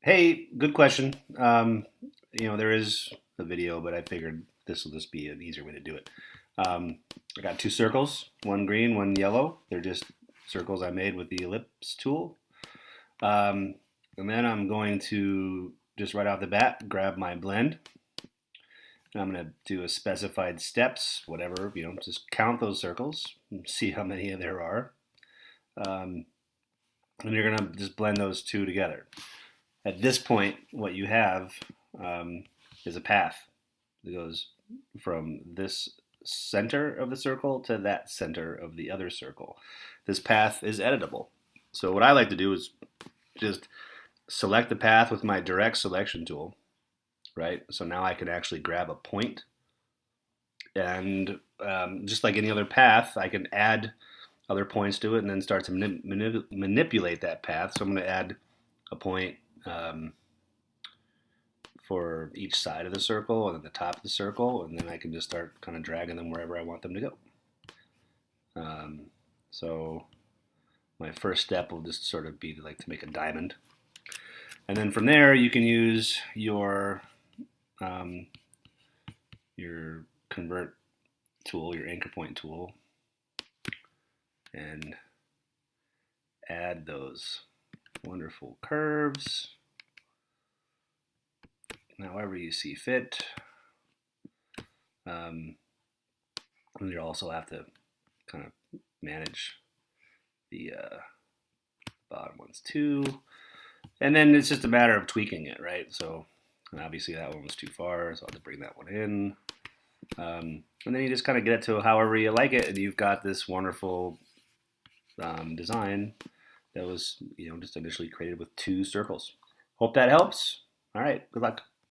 Hey, good question. There is a video, but I figured this will just be an easier way to do it. I got two circles, one green, one yellow. They're just circles I made with the ellipse tool. Um, and then I'm going to just right off the bat grab my blend. And I'm going to do a specified steps, whatever, just count those circles and see how many there are. Um, and you're going to just blend those two together. At this point, what you have um, is a path that goes from this center of the circle to that center of the other circle. This path is editable. So what I like to do is just select the path with my direct selection tool, right? So now I can actually grab a point, and just like any other path, I can add other points to it and then start to manipulate that path. So I'm going to add a point for each side of the circle and then the top of the circle, and then I can just start kind of dragging them wherever I want them to go. So my first step will just sort of be to make a diamond, and then from there you can use your convert tool, your anchor point tool, and add those wonderful curves however you see fit. And you also have to kind of manage the bottom ones too. And then it's just a matter of tweaking it, right? So obviously that one was too far, so I'll have to bring that one in. And then you just kind of get it to however you like it, and you've got this wonderful design that was just initially created with two circles. Hope that helps. All right, good luck.